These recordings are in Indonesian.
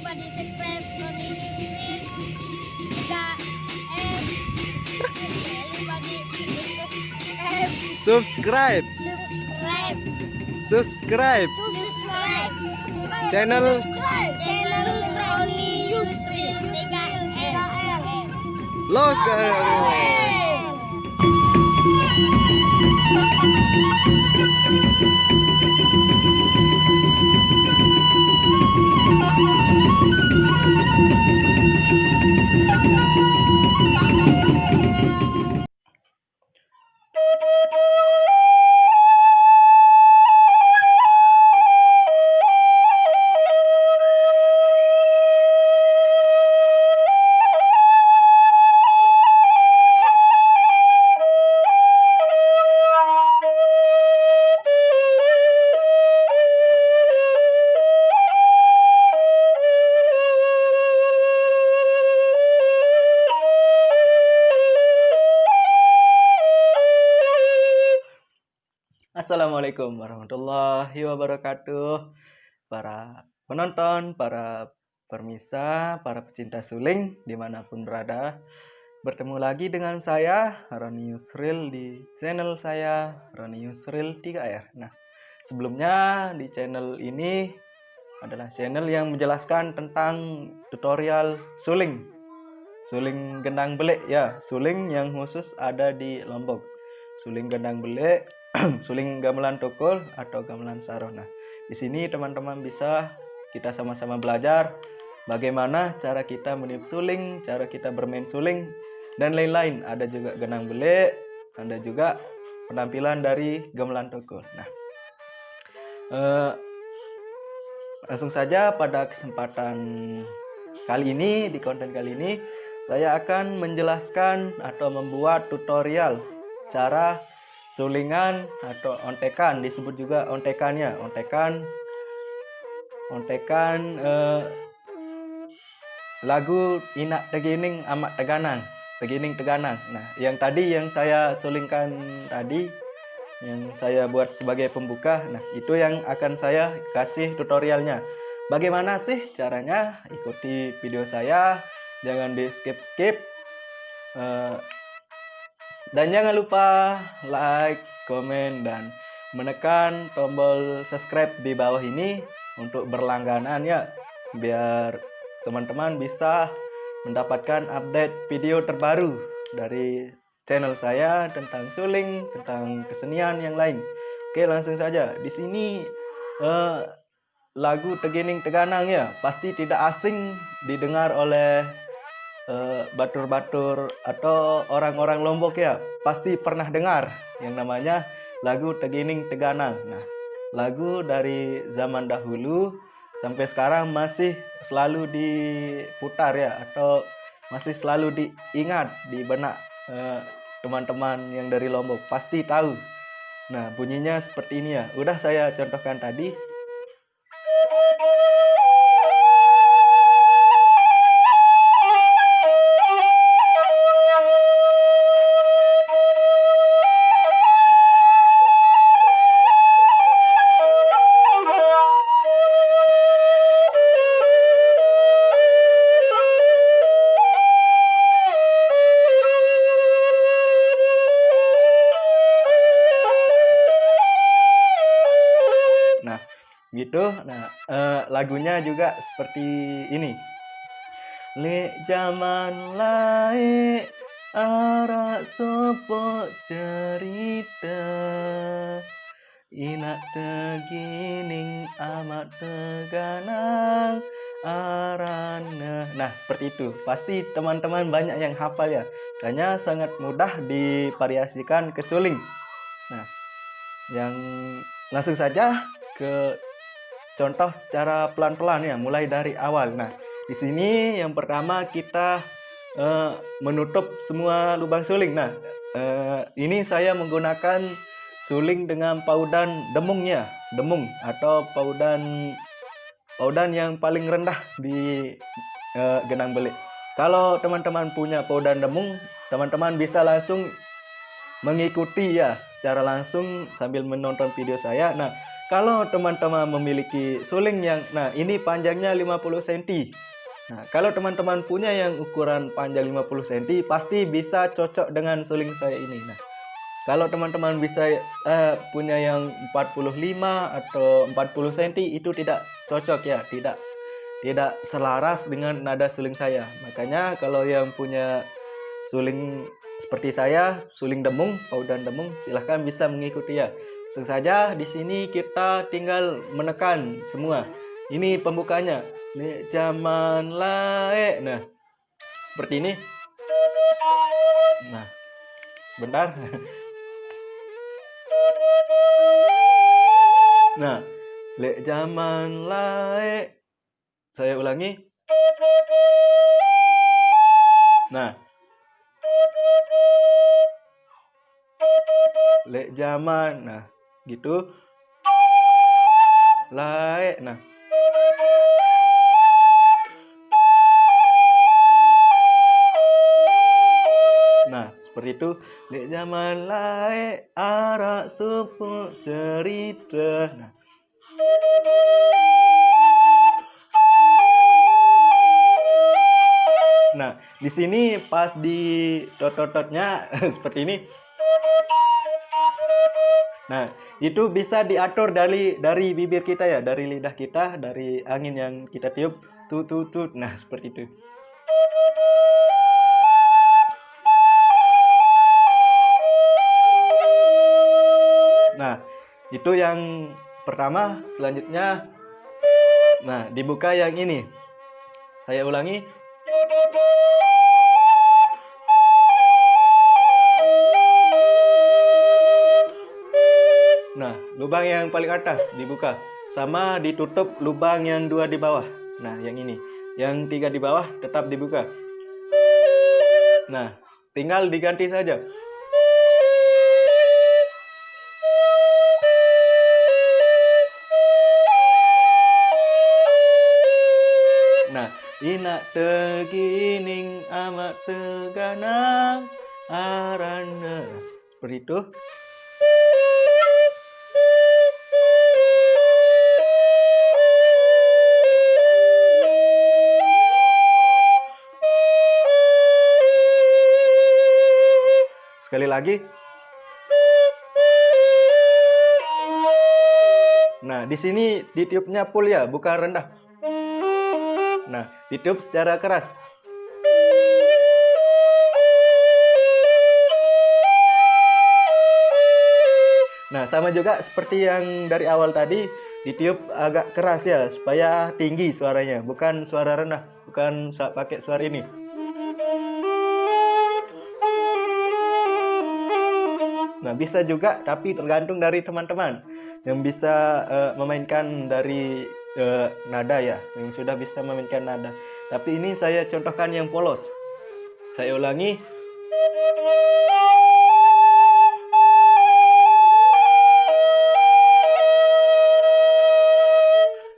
everybody subscribe Roni Yusril 3M. Everybody Subscribe subscribe channel channel Roni Yusril 3M. Los Assalamualaikum warahmatullahi wabarakatuh. Para penonton, para permisa, para pecinta suling dimanapun berada, bertemu lagi dengan saya Roni Yusril di channel saya Roni Yusril 3R. Nah, sebelumnya di channel ini adalah channel yang menjelaskan tentang tutorial suling gendang belik ya, suling yang khusus ada di Lombok, suling gendang belik, suling gamelan tukul atau gamelan saroh. Nah, di sini teman-teman bisa kita sama-sama belajar bagaimana cara kita meniup suling, cara kita bermain suling dan lain-lain. Ada juga gendang belik, ada juga penampilan dari gamelan tukul. Nah, langsung saja pada kesempatan kali ini, di konten kali ini saya akan menjelaskan atau membuat tutorial cara sulingan atau ontekan, disebut juga ontekannya, ontekan lagu Inak Tegining Amat Teganang, Tegining Teganang. Nah, yang tadi yang saya sulingkan tadi, yang saya buat sebagai pembuka, nah itu yang akan saya kasih tutorialnya. Bagaimana sih caranya? Ikuti video saya, jangan di skip. Dan jangan lupa like, komen, dan menekan tombol subscribe di bawah ini untuk berlangganan ya, biar teman-teman bisa mendapatkan update video terbaru dari channel saya tentang suling, tentang kesenian yang lain. Oke, langsung saja. Di sini lagu Tegining Teganang ya, pasti tidak asing didengar oleh batur-batur atau orang-orang Lombok ya, pasti pernah dengar yang namanya lagu Tegining Teganang. Nah, lagu dari zaman dahulu sampai sekarang masih selalu diputar ya, atau masih selalu diingat di benak teman-teman yang dari Lombok, pasti tahu. Nah, bunyinya seperti ini ya, udah saya contohkan tadi. Nah, gitu. Nah, lagunya juga seperti ini. Lek zaman lae arak sopo cerita, Inak Tegining Amat Teganang arana. Nah, seperti itu. Pasti teman-teman banyak yang hafal ya. Kayaknya sangat mudah divariasikan ke suling. Nah, yang langsung saja ke contoh secara pelan-pelan ya, mulai dari awal. Nah, di sini yang pertama kita menutup semua lubang suling. Nah, ini saya menggunakan suling dengan paudan demungnya, demung atau paudan yang paling rendah di genang belik. Kalau teman-teman punya paudan demung, teman-teman bisa langsung mengikuti ya secara langsung sambil menonton video saya. Nah, kalau teman-teman memiliki suling yang, nah ini panjangnya 50 cm. Nah, kalau teman-teman punya yang ukuran panjang 50 cm, pasti bisa cocok dengan suling saya ini. Nah, kalau teman-teman bisa punya yang 45 atau 40 cm, itu tidak cocok ya, tidak selaras dengan nada suling saya. Makanya kalau yang punya suling seperti saya, suling demung, paudan demung, silahkan bisa mengikuti ya. Langsung saja di sini kita tinggal menekan semua. Ini pembukanya. Lek zaman lae. Nah, seperti ini. Nah, sebentar. Nah, lek zaman lae. Saya ulangi. Nah, lek zaman. Nah, gitu. Lae. Nah, seperti itu. Lek zaman lae arak supu cerita. Nah, di sini pas di tot-tot-totnya seperti ini. Nah, itu bisa diatur dari bibir kita ya, dari lidah kita, dari angin yang kita tiup, tut tut tut. Nah, seperti itu. Nah, itu yang pertama. Selanjutnya, nah, dibuka yang ini. Saya ulangi. Nah, lubang yang paling atas dibuka. Sama ditutup lubang yang 2 di bawah. Nah, yang ini. Yang 3 di bawah tetap dibuka. Nah, tinggal diganti saja. Nah, inak tegining amat teganang arana. Seperti itu. Sekali lagi. Nah, di sini ditiupnya full ya, bukan rendah. Nah, ditiup secara keras. Nah, sama juga seperti yang dari awal tadi, ditiup agak keras ya, supaya tinggi suaranya, bukan suara rendah, bukan pakai suara ini. Nah, bisa juga, tapi tergantung dari teman-teman yang bisa memainkan dari nada ya, yang sudah bisa memainkan nada. Tapi ini saya contohkan yang polos. Saya ulangi.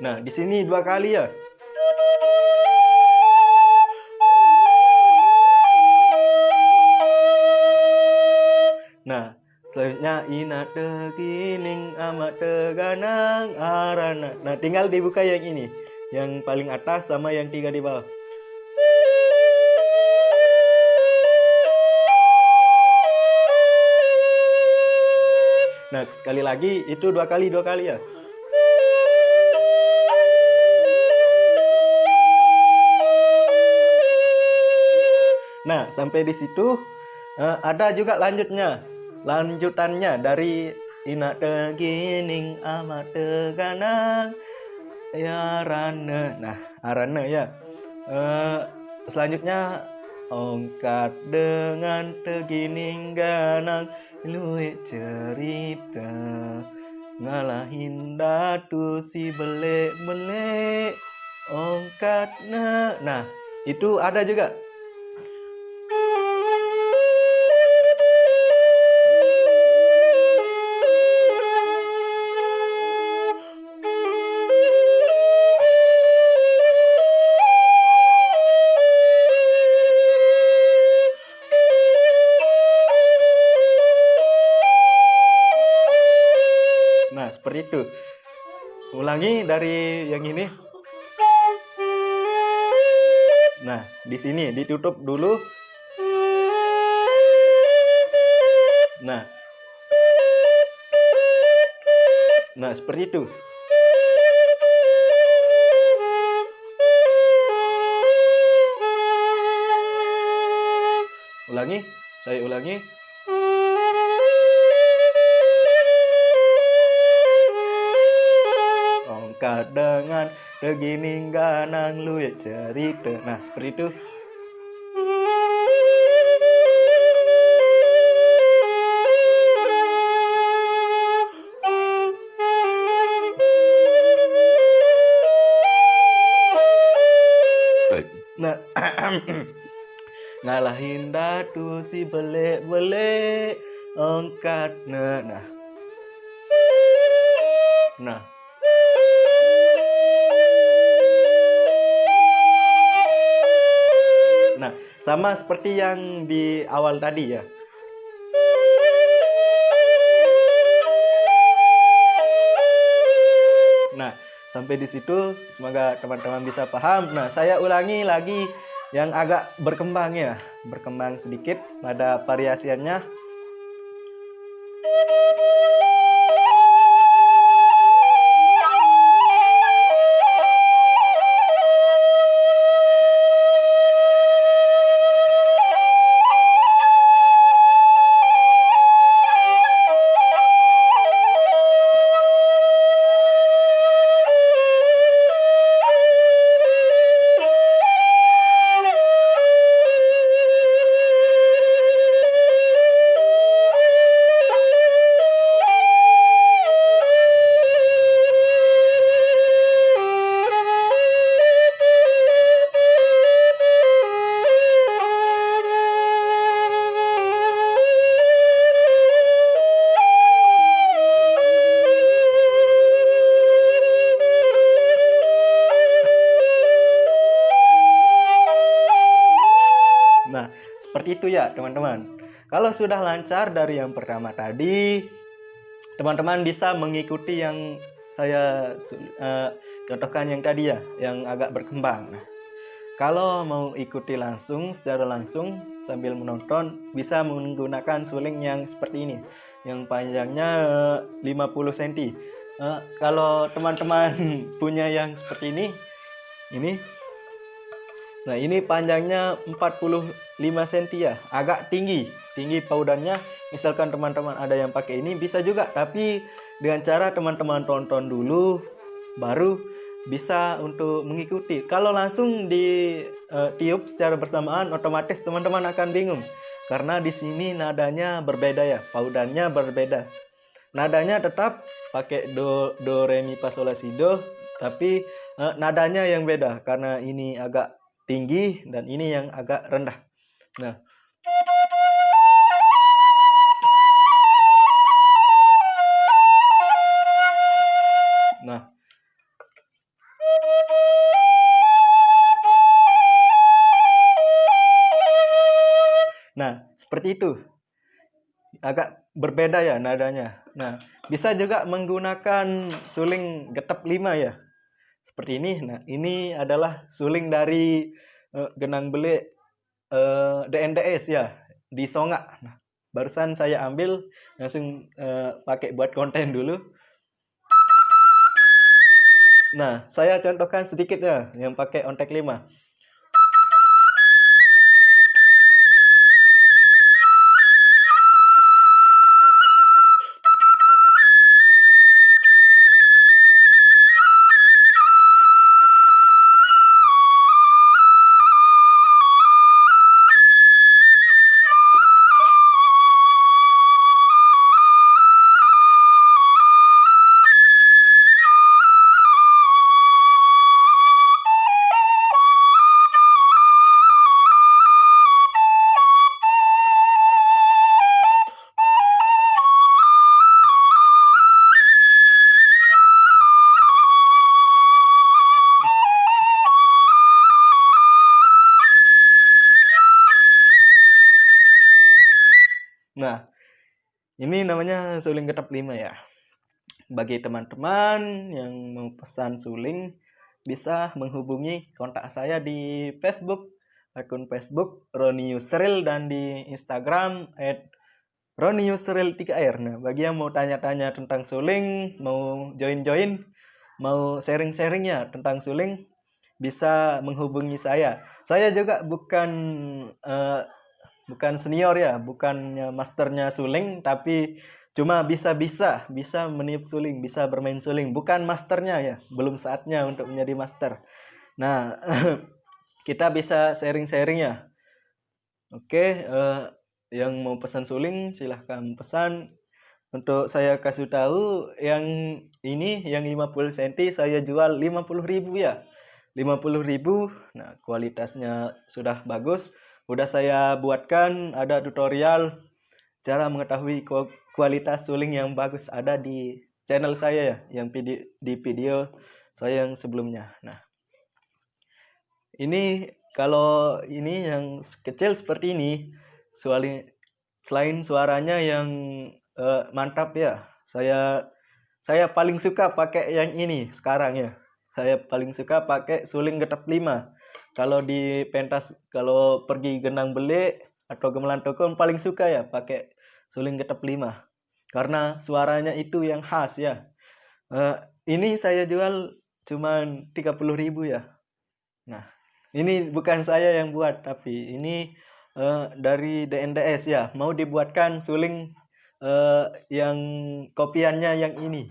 Nah, di sini 2 kali ya. Nah, selanjutnya ina tegining amat teganang arana. Nah, tinggal dibuka yang ini, yang paling atas sama yang 3 di bawah. Nah, sekali lagi, itu 2 kali ya. Nah, sampai di situ ada juga lanjutannya dari ina tegining amat teganang ya arana. Nah, arana ya. Selanjutnya ongkat dengan tegining ganang luwih cerita ngalahin datu si belek ongkat. Nah, itu ada juga. Nah, seperti itu. ulangi dari yang ini. Nah, di sini ditutup dulu. Nah. Nah, seperti itu. Ulangi, saya ulangi. Ongkat dengan begini ganang lu ya cerita. Nah, seperti itu. Nah, ngalahin datu si belek ongkat nah. Nah, sama seperti yang di awal tadi ya. Nah, sampai di situ semoga teman-teman bisa paham. Nah, saya ulangi lagi yang agak berkembang ya, berkembang sedikit, ada variasiannya. Nah, seperti itu ya teman-teman. Kalau sudah lancar dari yang pertama tadi, teman-teman bisa mengikuti yang saya contohkan yang tadi ya, yang agak berkembang. Nah, kalau mau ikuti langsung, secara langsung sambil menonton, bisa menggunakan suling yang seperti ini, yang panjangnya 50 cm. Kalau teman-teman punya yang seperti ini, nah ini panjangnya 45 cm ya, agak tinggi paudannya. Misalkan teman-teman ada yang pakai ini bisa juga, tapi dengan cara teman-teman tonton dulu baru bisa untuk mengikuti. Kalau langsung di tiup secara bersamaan, otomatis teman-teman akan bingung karena di sini nadanya berbeda ya, paudannya berbeda. Nadanya tetap pakai do re mi fa sol la si do, tapi nadanya yang beda karena ini agak tinggi dan ini yang agak rendah. Nah, nah seperti itu. Agak berbeda ya nadanya. Nah, bisa juga menggunakan suling getep 5 ya. Seperti ini. Nah, ini adalah suling dari Genang Bele DNDS ya, di Songa. Nah, barusan saya ambil langsung pakai buat konten dulu. Nah, saya contohkan sedikit ya yang pakai ontek 5. Nah, ini namanya suling getep 5 ya. Bagi teman-teman yang mau pesan suling, bisa menghubungi kontak saya di Facebook, akun Facebook Roni Yusril, dan di Instagram @RoniYusril3R. Nah, bagi yang mau tanya-tanya tentang suling, mau join-join, mau sharing-sharing ya tentang suling, bisa menghubungi saya. Saya juga bukan senior ya, bukannya masternya suling, tapi cuma bisa meniup suling, bisa bermain suling, bukan masternya ya, belum saatnya untuk menjadi master. Nah, kita bisa sharing-sharing ya. Oke, yang mau pesan suling silahkan pesan. Untuk saya kasih tahu, yang ini yang 50 cm saya jual 50.000 ya. 50.000. Nah, kualitasnya sudah bagus. Udah saya buatkan, ada tutorial cara mengetahui kualitas suling yang bagus, ada di channel saya ya, yang di video saya yang sebelumnya. Nah, ini kalau ini yang kecil seperti ini, selain suaranya yang mantap ya, saya paling suka pakai yang ini sekarang ya. Saya paling suka pakai suling getap 5. Kalau di pentas, kalau pergi gendang belik atau gamelan tokon, paling suka ya pakai suling getap 5. Karena suaranya itu yang khas ya. Ini saya jual cuman 30.000 ya. Nah, ini bukan saya yang buat, tapi ini dari DNDS ya. Mau dibuatkan suling yang kopiannya yang ini.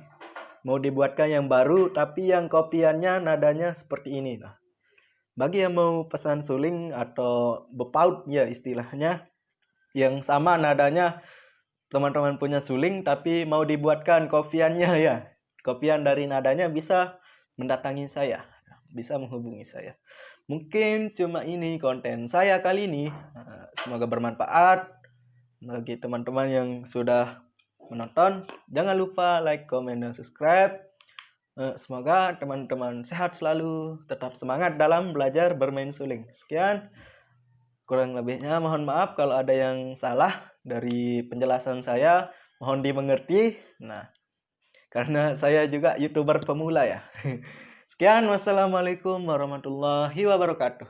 Mau dibuatkan yang baru, tapi yang kopiannya nadanya seperti ini. Nah, bagi yang mau pesan suling atau bepaut ya istilahnya, yang sama nadanya teman-teman punya suling, tapi mau dibuatkan kopiannya ya, kopian dari nadanya, bisa mendatangi saya, bisa menghubungi saya. Mungkin cuma ini konten saya kali ini. Semoga bermanfaat bagi teman-teman yang sudah menonton. Jangan lupa like, comment, dan subscribe. Semoga teman-teman sehat selalu, tetap semangat dalam belajar bermain suling. Sekian, kurang lebihnya mohon maaf kalau ada yang salah dari penjelasan saya, mohon dimengerti. Nah, karena saya juga YouTuber pemula ya. Sekian, wassalamualaikum warahmatullahi wabarakatuh.